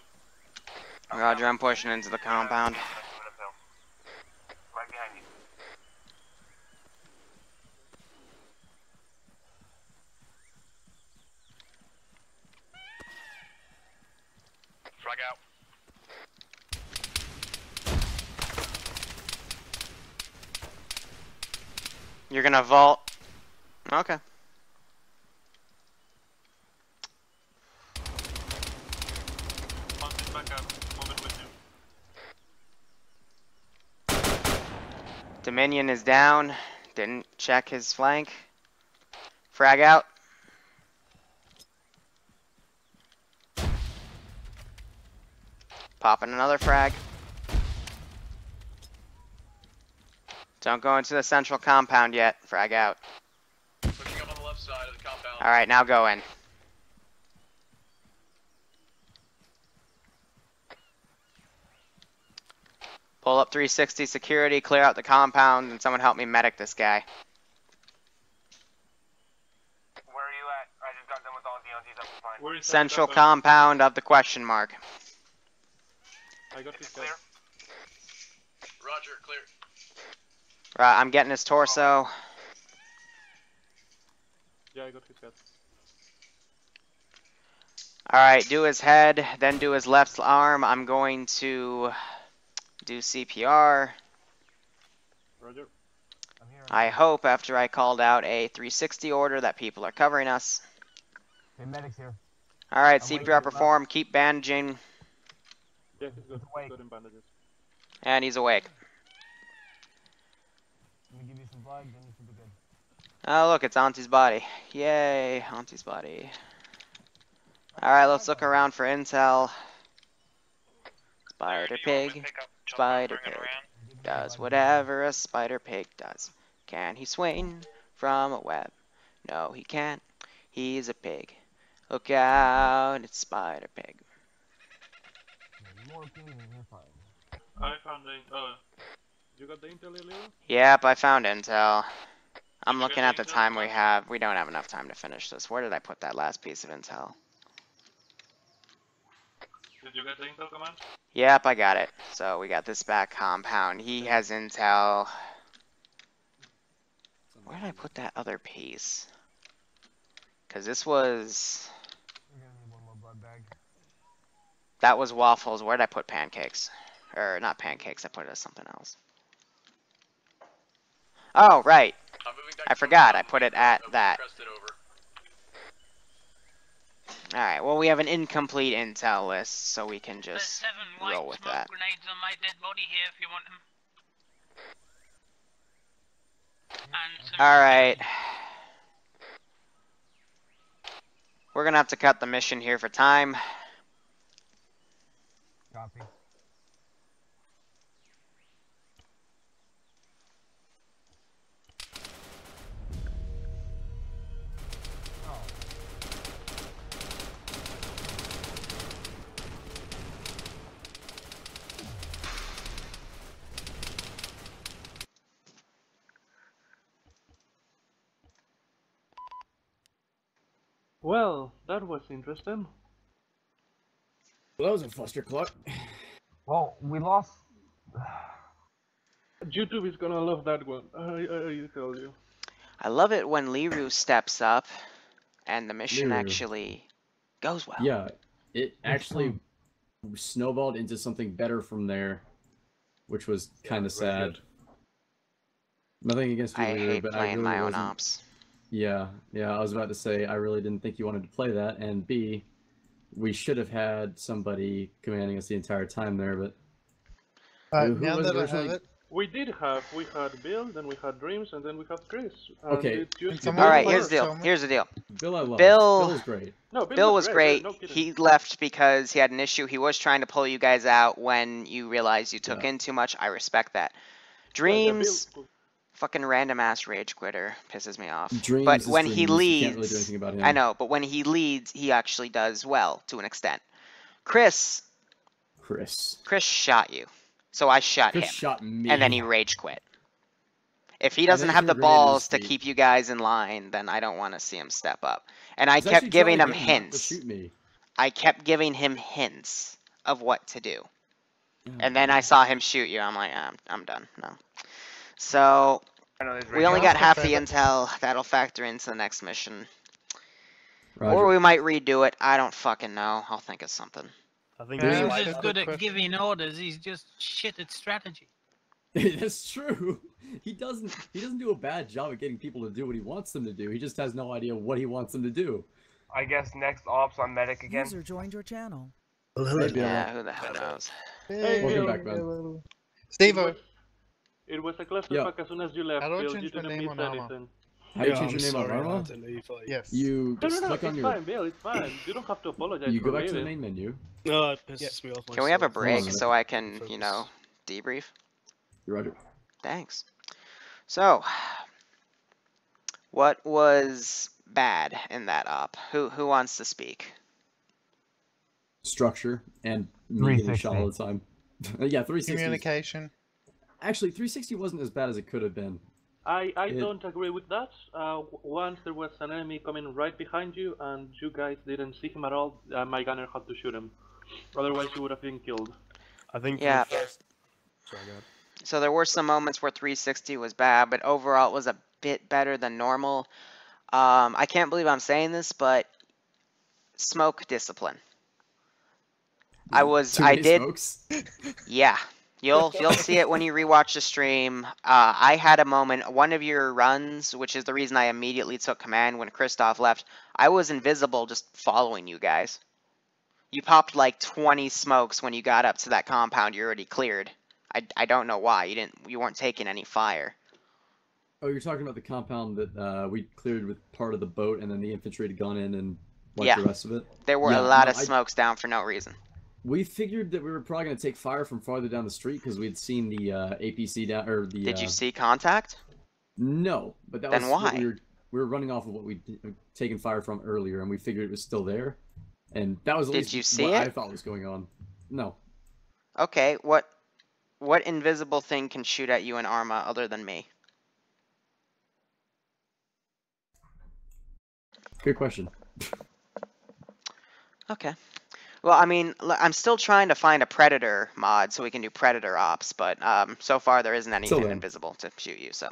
Roger, I'm pushing into the compound. Right behind you. Frag out. You're gonna vault. Okay. Auntie's back up, moving with you. Dominion is down. Didn't check his flank. Frag out. Popping another frag. Don't go into the central compound yet. Frag out. Pushing up on the left side of the compound. Alright, now go in. Pull up 360 security, clear out the compound, and someone help me medic this guy. Where are you at? I just got done with Auntie. Auntie's up fine. We're in Central compound of the question mark. I got his head. Roger, clear. Right, I'm getting his torso. Yeah, I got his head. Alright, do his head, then do his left arm. I'm going to do CPR. Roger. I hope after I called out a 360 order that people are covering us. Okay, medics here. Alright, I'm CPR waiting. performed. Keep bandaging. Yeah, he's good in bandages. And he's awake. Let me give you some blood, then you should be good. Oh, look, it's Auntie's body. Yay, Auntie's body. Alright, let's look around for intel. Spider pig. Spider pig. Does whatever a spider pig does. Can he swing from a web? No, he can't. He's a pig. Look out, it's Spider Pig. More ping and you're fine. I found the. You got the intel, Liru? Yep, I found intel. I'm you looking get at the the intel time we command? have. We don't have enough time to finish this. Where did I put that last piece of intel? Did you get the intel command? Yep, I got it. So we got this back compound. He has intel. Where did I put that other piece? Because this was... You're gonna need one more blood bag. That was waffles. Where did I put pancakes? Or not pancakes, I put it as something else. Oh, right. I forgot. I put it at that. Alright, well we have an incomplete intel list, so we can There's just 7 white roll with smoke that. grenades on my dead body here if you want them. And some Alright. We're gonna have to cut the mission here for time. Copy. Well, that was interesting. Well, that was a clustercluck. Well, we lost. YouTube is gonna love that one. I tell you. I love it when Liru steps up and the mission Liru. actually goes well. Yeah, it actually snowballed into something better from there, which was kind of sad. good. Nothing against you, I Liru, hate but I playing really my own wasn't. ops. Yeah, I was about to say I really didn't think you wanted to play that, and B, we should have had somebody commanding us the entire time there, but who Now was that I originally? have it, We had Bill, then we had Dreams, and then we have Chris. Okay. It used to Come be- on, Alright, Bill, here's the deal. tell me. Here's the deal. Bill, I love. Bill- Bill's great. No, Bill was great. no kidding. He left because he had an issue. He was trying to pull you guys out when you realized you took Yeah. in too much. I respect that. Yeah, Dreams, Bill- fucking random ass rage quitter, pisses me off. Dreams But is when he Dreams. leads, You can't really do anything about him. I know, but when he leads, he actually does well to an extent. Chris Chris shot you, so I shot Chris him, shot me, and then he rage quit. If he And doesn't then have threw the a grenade at his balls to feet. keep you guys in line, then I don't want to see him step up. And I He's kept actually giving trying him to get not to hints. shoot me. I kept giving him hints of what to do. Oh, And then I saw him shoot you. I'm like, I'm done. No. So we only got half the intel. That'll factor into the next mission. Roger. Or we might redo it. I don't fucking know. I'll think of something. I think Yeah, he's that's as a good good at question. giving orders, he's just shit at strategy. That's true. He doesn't do a bad job at getting people to do what he wants them to do. He just has no idea what he wants them to do. I guess next ops on medic again. User joined your channel. Yeah, who the hell knows? Hey, Welcome Bill. back, man. Steve, It was a clusterfuck as soon as you left, How do I Bill. change You my didn't name miss on Arma? anything. How do you change your name on Arma? yes. You No, click on it's your. fine, Bill. It's fine. You don't have to apologize You for go back to the leaving. main menu. No, it pisses me off. Can we have a break on. so I can, you know, debrief? Roger. Thanks. So, what was bad in that op? Who wants to speak? Structure and me getting shot all the time. Yeah, 360. Communication. Actually, 360 wasn't as bad as it could have been. I don't agree with that. Once there was an enemy coming right behind you, and you guys didn't see him at all, my gunner had to shoot him. Otherwise, you would have been killed. I think. Yeah. Sorry, go ahead. So there were some moments where 360 was bad, but overall it was a bit better than normal. I can't believe I'm saying this, but smoke discipline. I did. Smokes? Yeah. You'll see it when you rewatch the stream. I had a moment, one of your runs, which is the reason I immediately took command when Christoph left. I was invisible just following you guys. You popped like 20 smokes when you got up to that compound you already cleared. I don't know why. You weren't taking any fire. Oh, you're talking about the compound that we cleared with part of the boat, and then the infantry had gone in and wiped the rest of it? There were a lot of smokes down for no reason. We figured that we were probably going to take fire from farther down the street because we'd seen the APC down, or the... Did you see contact? No, but that then was why? what we were running off of what we'd taken fire from earlier, and we figured it was still there. And that was at least you see what it? I thought was going on. No. Okay, what invisible thing can shoot at you in Arma other than me? Good question. Okay. Well, I mean, I'm still trying to find a Predator mod so we can do Predator ops, but so far there isn't anything invisible to shoot you, so.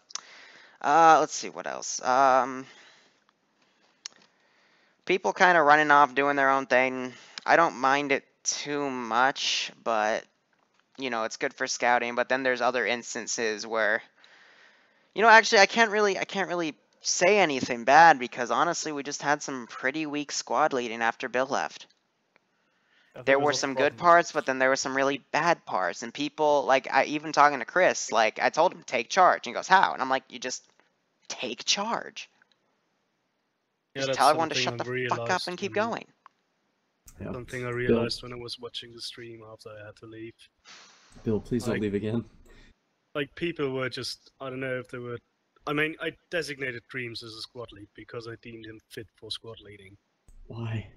Let's see, what else? People kind of running off, doing their own thing. I don't mind it too much, but, you know, it's good for scouting, but then there's other instances where, you know, actually I can't really say anything bad because honestly we just had some pretty weak squad leading after Bill left. There were some good parts, but then there were some really bad parts. And people, like, even talking to Chris, like, I told him, take charge. And he goes, how? And I'm like, you just take charge. Yeah, just tell everyone to shut the fuck up and keep going. Something I realized when I was watching the stream after I had to leave. Bill, please don't leave again. Like, people were just, I don't know if they were... I mean, I designated Dreams as a squad lead because I deemed him fit for squad leading. Why?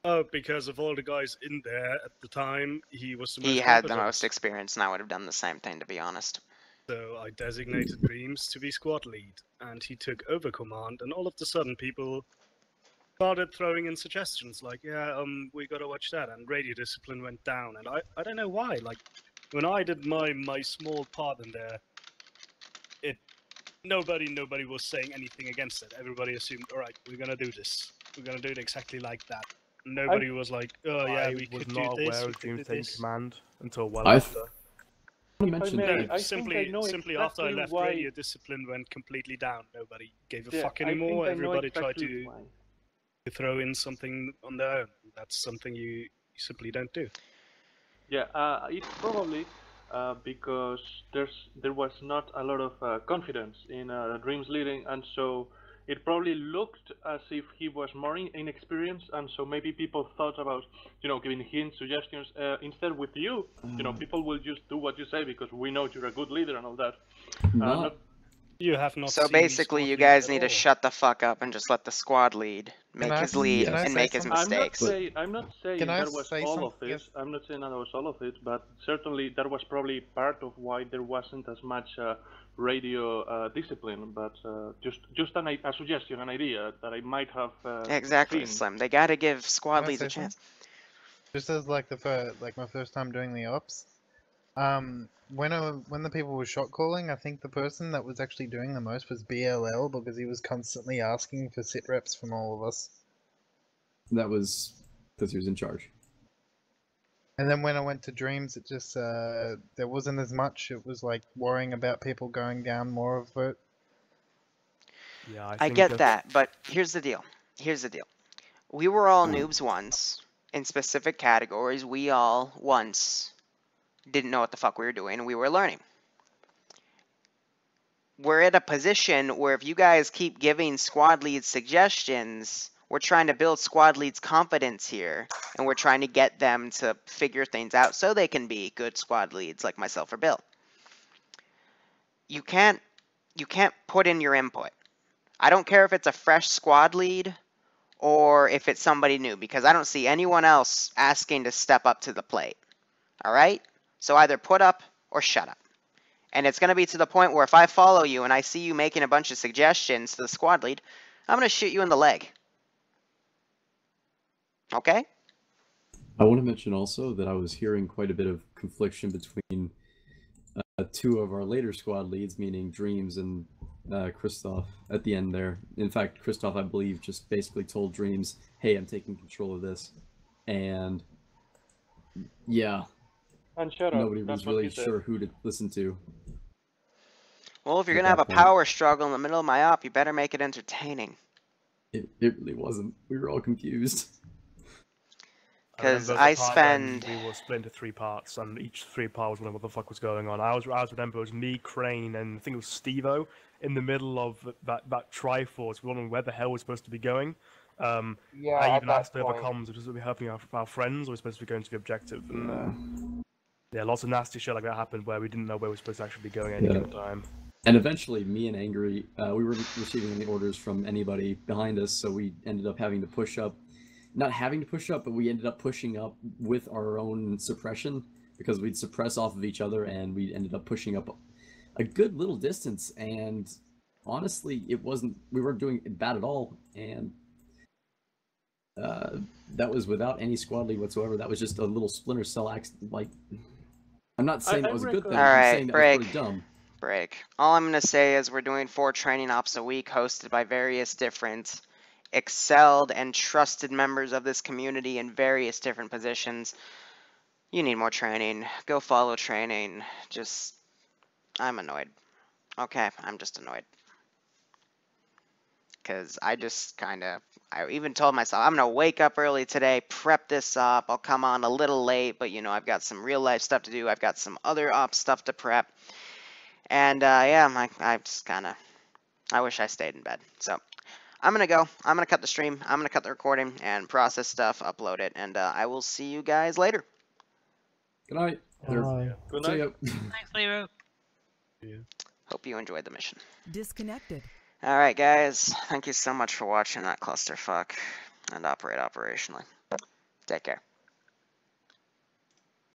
Oh, because of all the guys in there at the time, he was the most He had the competent. most experience, and I would have done the same thing, to be honest. So I designated Dreams to be squad lead, and he took over command, and all of a sudden people started throwing in suggestions like, yeah, we gotta watch that, and radio discipline went down, and I don't know why. Like, when I did my small part in there, nobody was saying anything against it. Everybody assumed, all right, we're gonna do this. We're gonna do it exactly like that. Nobody was like, oh yeah, we could do this. I was not aware of Dreams taking command until well after. Simply after I left, radio discipline went completely down. Nobody gave a fuck anymore. Everybody tried to throw in something on their own. That's something you simply don't do. Yeah, it's probably because there was not a lot of confidence in Dreams leading, and so it probably looked as if he was more inexperienced, and so maybe people thought about, you know, giving hints, suggestions. Instead, with you, you know, people will just do what you say because we know you're a good leader and all that. You have not. So basically, you guys need to shut the fuck up and just let the squad lead make his lead and make his mistakes. I'm not saying that was all of it. I'm not saying that was all of it, but certainly that was probably part of why there wasn't as much radio discipline. But just a suggestion, an idea that I might have. Exactly, seen. Slim. They got to give squad leads a chance. Just as like my first time doing the ops, when the people were shot calling, I think the person that was actually doing the most was BLL because he was constantly asking for sit reps from all of us. That was because he was in charge. And then when I went to Dreams, it just there wasn't as much. It was like worrying about people going down more of it. Yeah, I get that, but here's the deal. We were all noobs once in specific categories. We all once didn't know what the fuck we were doing, and we were learning. We're at a position where if you guys keep giving squad leads suggestions, we're trying to build squad leads' confidence here, and we're trying to get them to figure things out so they can be good squad leads like myself or Bill. You can't put in your input. I don't care if it's a fresh squad lead or if it's somebody new, because I don't see anyone else asking to step up to the plate. All right? So either put up or shut up. And it's going to be to the point where if I follow you and I see you making a bunch of suggestions to the squad lead, I'm going to shoot you in the leg. Okay? I want to mention also that I was hearing quite a bit of confliction between two of our later squad leads, meaning Dreams and Christoph at the end there. In fact, Christoph, I believe, just basically told Dreams, hey, I'm taking control of this. And yeah, and shut up. Nobody That's was what really he said. sure who to listen to. Well, if you're At going to have a that point. power struggle in the middle of my op, you better make it entertaining. It really wasn't. We were all confused. Because remember I the part when spend... we were split into 3 parts, and each 3 parts was wondering what the fuck was going on. I remember it was me, Crane, and I think it was Steve-O in the middle of that Triforce, wondering where the hell we're supposed to be going. Yeah, I at even that asked over point. comms, was we helping our friends, or we're supposed to be going to the objective? And yeah, lots of nasty shit like that happened where we didn't know where we were supposed to actually be going at any given time. And eventually, me and Angry, we were receiving any orders from anybody behind us, so we ended up having to push up. Not having to push up, but we ended up pushing up with our own suppression, because we'd suppress off of each other, and we ended up pushing up a good little distance, and honestly, we weren't doing bad at all, and that was without any squad lead whatsoever. That was just a little splinter cell like, I'm not saying that was a good thing, I'm saying that was pretty dumb. Break. All I'm going to say is we're doing 4 training ops a week hosted by various different excelled and trusted members of this community in various different positions. You need more training. Go follow training. I'm annoyed. Okay, I'm just annoyed. Because I even told myself, I'm going to wake up early today, prep this up. I'll come on a little late, but I've got some real life stuff to do. I've got some other ops stuff to prep. And yeah, I just I wish I stayed in bed. So I'm going to go. I'm going to cut the stream. I'm going to cut the recording and process stuff, upload it. And I will see you guys later. Good night. Good night. Thanks, Liru. Hope you enjoyed the mission. Disconnected. Alright, guys. Thank you so much for watching that clusterfuck and operate operationally. Take care.